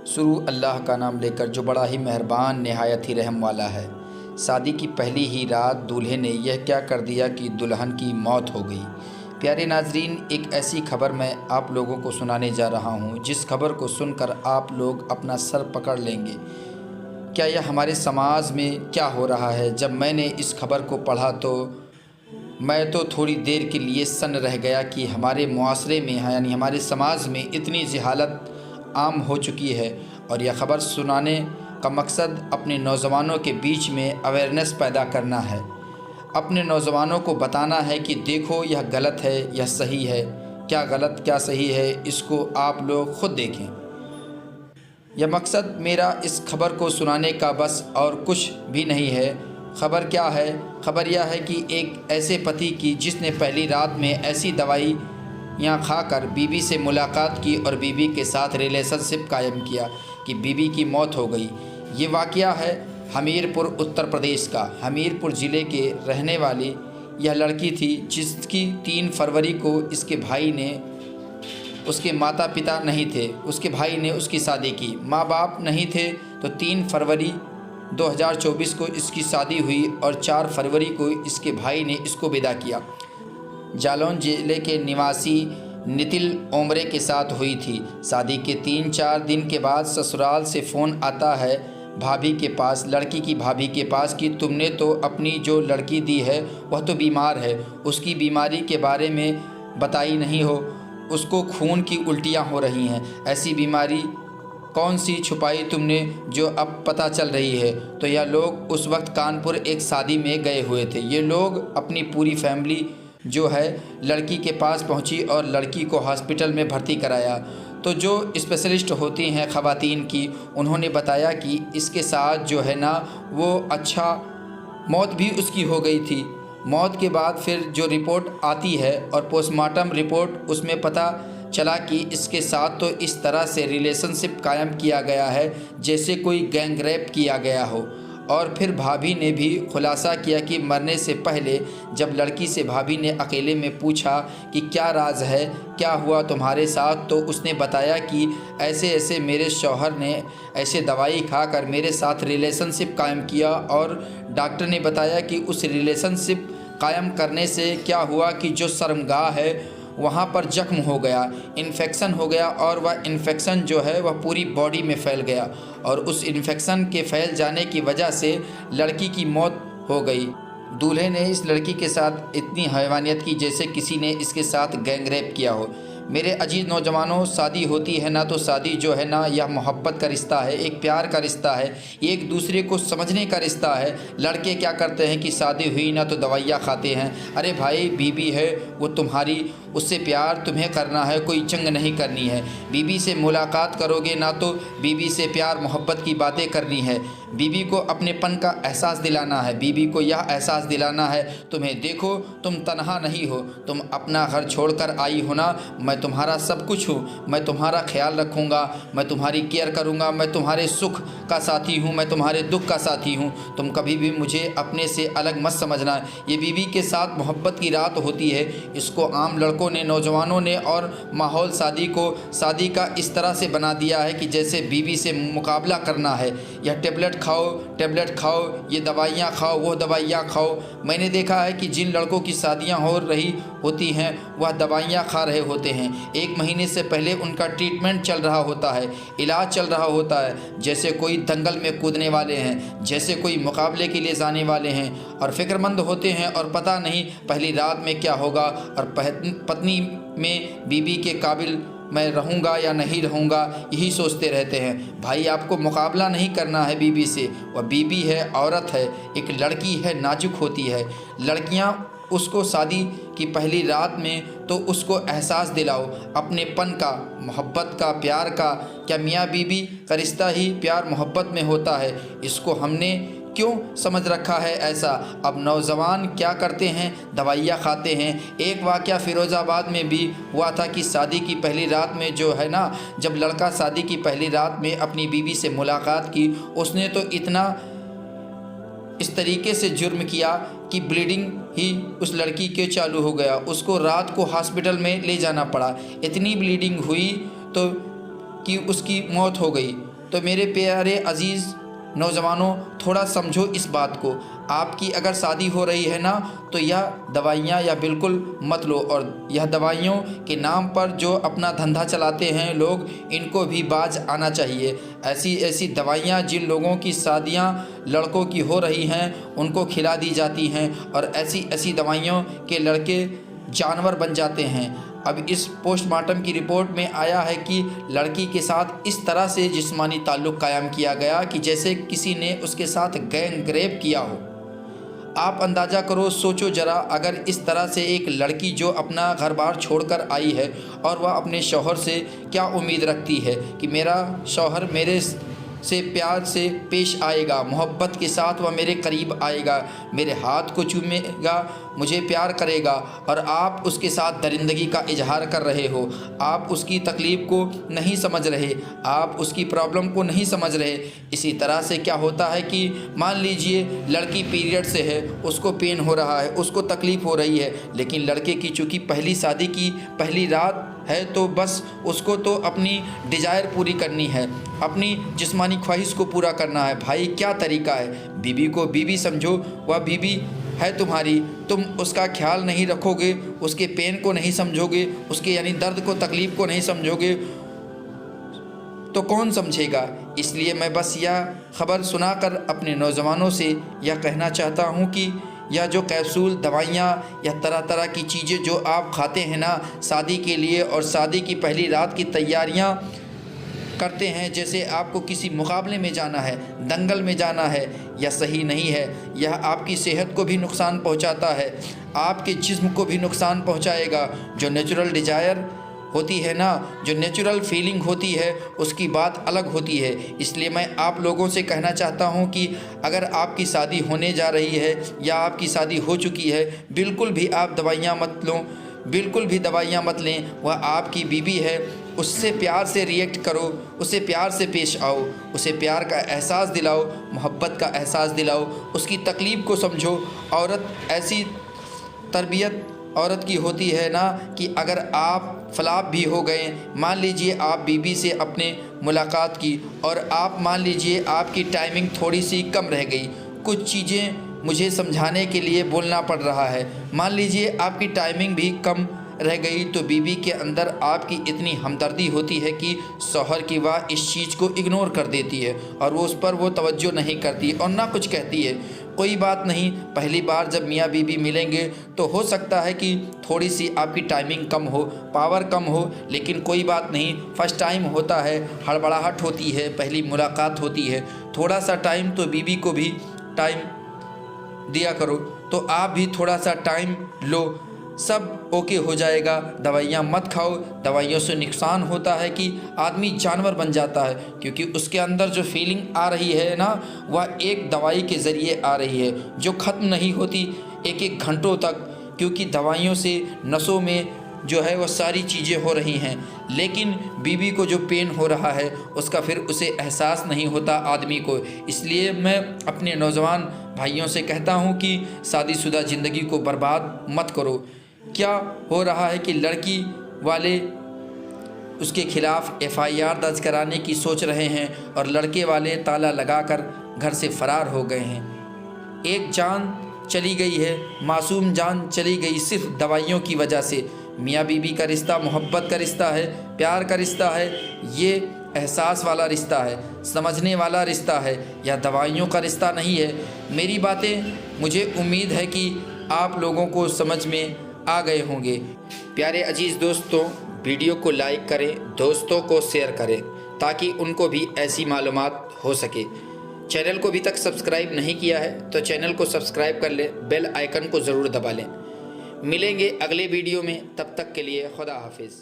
शुरू अल्लाह का नाम लेकर जो बड़ा ही मेहरबान नहायत ही रहम वाला है। शादी की पहली ही रात दूल्हे ने यह क्या कर दिया कि दुल्हन की मौत हो गई। प्यारे नाजरीन, एक ऐसी खबर मैं आप लोगों को सुनाने जा रहा हूँ जिस खबर को सुनकर आप लोग अपना सर पकड़ लेंगे। क्या यह हमारे समाज में क्या हो रहा है? जब मैंने इस खबर को पढ़ा तो मैं तो थोड़ी देर के लिए सन्न रह गया कि हमारे मुआशरे में यानी हमारे समाज में इतनी जहालत आम हो चुकी है। और यह ख़बर सुनाने का मकसद अपने नौजवानों के बीच में अवेयरनेस पैदा करना है। अपने नौजवानों को बताना है कि देखो यह गलत है, यह सही है, क्या गलत क्या सही है इसको आप लोग ख़ुद देखें। यह मकसद मेरा इस खबर को सुनाने का बस और कुछ भी नहीं है। खबर क्या है? खबर यह है कि एक ऐसे पति की जिसने पहली रात में ऐसी दवाई खाकर बीवी से मुलाकात की और बीवी के साथ रिलेशनशिप कायम किया कि बीवी की मौत हो गई। ये वाक़या है हमीरपुर उत्तर प्रदेश का। हमीरपुर ज़िले के रहने वाली यह लड़की थी जिसकी 3 फरवरी को इसके भाई ने, उसके माता पिता नहीं थे, उसके भाई ने उसकी शादी की। माँ बाप नहीं थे तो 3 फरवरी 2024 को इसकी शादी हुई और 4 फरवरी को इसके भाई ने इसको विदा किया। जालौन ज़िले के निवासी नितिल ओमरे के साथ हुई थी। शादी के 3-4 दिन के बाद ससुराल से फ़ोन आता है भाभी के पास, लड़की की भाभी के पास कि तुमने तो अपनी जो लड़की दी है वह तो बीमार है, उसकी बीमारी के बारे में बताई नहीं हो, उसको खून की उल्टियाँ हो रही हैं। ऐसी बीमारी कौन सी छुपाई तुमने जो अब पता चल रही है? तो यह लोग उस वक्त कानपुर एक शादी में गए हुए थे। ये लोग अपनी पूरी फैमिली जो है लड़की के पास पहुंची और लड़की को हॉस्पिटल में भर्ती कराया। तो जो स्पेशलिस्ट होती हैं ख़वातीन की, उन्होंने बताया कि इसके साथ जो है ना वो मौत भी उसकी हो गई थी। मौत के बाद फिर जो रिपोर्ट आती है और पोस्टमार्टम रिपोर्ट, उसमें पता चला कि इसके साथ तो इस तरह से रिलेशनशिप कायम किया गया है जैसे कोई गैंग रेप किया गया हो। और फिर भाभी ने भी खुलासा किया कि मरने से पहले जब लड़की से भाभी ने अकेले में पूछा कि क्या राज है, क्या हुआ तुम्हारे साथ, तो उसने बताया कि ऐसे ऐसे मेरे शौहर ने ऐसे दवाई खाकर मेरे साथ रिलेशनशिप कायम किया। और डॉक्टर ने बताया कि उस रिलेशनशिप कायम करने से क्या हुआ कि जो शर्मगाह है वहाँ पर जख्म हो गया, इन्फेक्शन हो गया और वह इन्फेक्शन जो है वह पूरी बॉडी में फैल गया और उस इन्फेक्शन के फैल जाने की वजह से लड़की की मौत हो गई। दूल्हे ने इस लड़की के साथ इतनी हैवानियत की जैसे किसी ने इसके साथ गैंग रेप किया हो। मेरे अजीज़ नौजवानों, शादी होती है ना तो शादी जो है ना यह मोहब्बत का रिश्ता है, एक प्यार का रिश्ता है, एक दूसरे को समझने का रिश्ता है। लड़के क्या करते हैं कि शादी हुई ना तो दवाइयाँ खाते हैं। अरे भाई, बीवी है वो तुम्हारी, उससे प्यार तुम्हें करना है, कोई जंग नहीं करनी है। बीवी से मुलाकात करोगे ना तो बीवी से प्यार मोहब्बत की बातें करनी है। बीवी को अपनेपन का एहसास दिलाना है, बीवी को यह एहसास दिलाना है तुम्हें देखो तुम तन्हा नहीं हो, तुम अपना घर छोड़कर आई हो ना, मैं तुम्हारा सब कुछ हूँ, मैं तुम्हारा ख्याल रखूँगा, मैं तुम्हारी केयर करूँगा, मैं तुम्हारे सुख का साथी हूँ, मैं तुम्हारे दुख का साथी हूँ, तुम कभी भी मुझे अपने से अलग मत समझना। ये बीवी के साथ मोहब्बत की रात होती है। इसको आम लड़कों ने, नौजवानों ने और माहौल शादी का इस तरह से बना दिया है कि जैसे बीवी से मुकाबला करना है। यह टेबलेट खाओ, ये दवाइयाँ खाओ, वो दवाइयाँ खाओ। मैंने देखा है कि जिन लड़कों की शादियाँ हो रही होती हैं वह दवाइयाँ खा रहे होते हैं। 1 महीने से पहले उनका ट्रीटमेंट चल रहा होता है, इलाज चल रहा होता है, जैसे कोई दंगल में कूदने वाले हैं, जैसे कोई मुकाबले के लिए जाने वाले हैं और फिक्रमंद होते हैं और पता नहीं पहली रात में क्या होगा और पत्नी में बीवी के काबिल मैं रहूँगा या नहीं रहूँगा, यही सोचते रहते हैं। भाई, आपको मुकाबला नहीं करना है बीवी से। वह बीवी है, औरत है, एक लड़की है, नाजुक होती है। लड़कियाँ उसको शादी की पहली रात में तो उसको एहसास दिलाओ अपनेपन का, मोहब्बत का, प्यार का। क्या मियाँ बीवी का रिश्ता ही प्यार मोहब्बत में होता है? इसको हमने क्यों समझ रखा है ऐसा? अब नौजवान क्या करते हैं? दवाइयाँ खाते हैं। एक वाक़या फ़िरोज़ाबाद में भी हुआ था कि शादी की पहली रात में जो है ना, जब लड़का शादी की पहली रात में अपनी बीवी से मुलाकात की, उसने तो इतना इस तरीके से जुर्म किया कि ब्लीडिंग ही उस लड़की के चालू हो गया। उसको रात को हॉस्पिटल में ले जाना पड़ा। इतनी ब्लीडिंग हुई तो कि उसकी मौत हो गई। तो मेरे प्यारे अजीज़ नौजवानों, थोड़ा समझो इस बात को। आपकी अगर शादी हो रही है ना, तो यह दवाइयाँ या बिल्कुल मत लो। और यह दवाइयों के नाम पर जो अपना धंधा चलाते हैं लोग, इनको भी बाज आना चाहिए। ऐसी ऐसी दवाइयाँ जिन लोगों की शादियाँ लड़कों की हो रही हैं उनको खिला दी जाती हैं, और ऐसी ऐसी दवाइयों के लड़के जानवर बन जाते हैं। अब इस पोस्टमार्टम की रिपोर्ट में आया है कि लड़की के साथ इस तरह से जिस्मानी ताल्लुक़ कायम किया गया कि जैसे किसी ने उसके साथ गैंग रेप किया हो। आप अंदाज़ा करो, सोचो ज़रा, अगर इस तरह से एक लड़की जो अपना घर बार छोड़कर आई है और वह अपने शौहर से क्या उम्मीद रखती है कि मेरा शौहर मेरे से प्यार से पेश आएगा, मोहब्बत के साथ वह मेरे करीब आएगा, मेरे हाथ को चूमेगा, मुझे प्यार करेगा, और आप उसके साथ दरिंदगी का इजहार कर रहे हो। आप उसकी तकलीफ़ को नहीं समझ रहे, आप उसकी प्रॉब्लम को नहीं समझ रहे। इसी तरह से क्या होता है कि मान लीजिए लड़की पीरियड से है, उसको पेन हो रहा है, उसको तकलीफ़ हो रही है, लेकिन लड़के की चूँकि पहली शादी की पहली रात है तो बस उसको तो अपनी डिज़ायर पूरी करनी है, अपनी जिस्मानी ख्वाहिश को पूरा करना है। भाई क्या तरीका है? बीवी को बीवी समझो, वह बीवी है तुम्हारी, तुम उसका ख्याल नहीं रखोगे, उसके पेन को नहीं समझोगे, उसके यानी दर्द को, तकलीफ़ को नहीं समझोगे, तो कौन समझेगा? इसलिए मैं बस यह ख़बर सुनाकर अपने नौजवानों से यह कहना चाहता हूँ कि यह जो कैप्सूल दवाइयाँ या तरह तरह की चीज़ें जो आप खाते हैं ना शादी के लिए, और शादी की पहली रात की तैयारियाँ करते हैं जैसे आपको किसी मुकाबले में जाना है, दंगल में जाना है, यह सही नहीं है। यह आपकी सेहत को भी नुकसान पहुंचाता है, आपके जिस्म को भी नुकसान पहुंचाएगा। जो नेचुरल डिज़ायर होती है ना, जो नेचुरल फीलिंग होती है, उसकी बात अलग होती है। इसलिए मैं आप लोगों से कहना चाहता हूं कि अगर आपकी शादी होने जा रही है या आपकी शादी हो चुकी है, बिल्कुल भी आप दवाइयाँ मत लो, बिल्कुल भी दवाइयाँ मत लें। वह आपकी बीवी है, उससे प्यार से रिएक्ट करो, उसे प्यार से पेश आओ, उसे प्यार का एहसास दिलाओ, मोहब्बत का एहसास दिलाओ, उसकी तकलीफ़ को समझो। औरत ऐसी तरबियत औरत की होती है ना कि अगर आप फ्लॉप भी हो गए, मान लीजिए आप बीबी से अपने मुलाकात की और आप मान लीजिए आपकी टाइमिंग थोड़ी सी कम रह गई, कुछ चीज़ें मुझे समझाने के लिए बोलना पड़ रहा है, मान लीजिए आपकी टाइमिंग भी कम रह गई, तो बीवी के अंदर आपकी इतनी हमदर्दी होती है कि शौहर की वह इस चीज़ को इग्नोर कर देती है और वो उस पर वो तवज्जो नहीं करती और ना कुछ कहती है। कोई बात नहीं, पहली बार जब मियाँ बीवी मिलेंगे तो हो सकता है कि थोड़ी सी आपकी टाइमिंग कम हो, पावर कम हो, लेकिन कोई बात नहीं, फर्स्ट टाइम होता है, हड़बड़ाहट होती है, पहली मुलाकात होती है, थोड़ा सा टाइम तो बीवी को भी टाइम दिया करो। तो आप भी थोड़ा सा टाइम लो, सब ओके हो जाएगा। दवाइयाँ मत खाओ, दवाइयों से नुकसान होता है कि आदमी जानवर बन जाता है, क्योंकि उसके अंदर जो फीलिंग आ रही है ना, वह एक दवाई के ज़रिए आ रही है जो ख़त्म नहीं होती एक एक घंटों तक, क्योंकि दवाइयों से नसों में जो है वो सारी चीज़ें हो रही हैं। लेकिन बीवी को जो पेन हो रहा है उसका फिर उसे एहसास नहीं होता आदमी को। इसलिए मैं अपने नौजवान भाइयों से कहता हूँ कि शादीशुदा ज़िंदगी को बर्बाद मत करो। क्या हो रहा है कि लड़की वाले उसके खिलाफ़ FIR दर्ज कराने की सोच रहे हैं और लड़के वाले ताला लगाकर घर से फ़रार हो गए हैं। एक जान चली गई है, मासूम जान चली गई सिर्फ दवाइयों की वजह से। मियाँ बीवी का रिश्ता मोहब्बत का रिश्ता है, प्यार का रिश्ता है, ये एहसास वाला रिश्ता है, समझने वाला रिश्ता है, या दवाइयों का रिश्ता नहीं है। मेरी बातें मुझे उम्मीद है कि आप लोगों को समझ में आ गए होंगे। प्यारे अजीज़ दोस्तों, वीडियो को लाइक करें, दोस्तों को शेयर करें ताकि उनको भी ऐसी मालूमात हो सके। चैनल को अभी तक सब्सक्राइब नहीं किया है तो चैनल को सब्सक्राइब कर लें, बेल आइकन को ज़रूर दबा लें। मिलेंगे अगले वीडियो में, तब तक के लिए खुदा हाफिज़।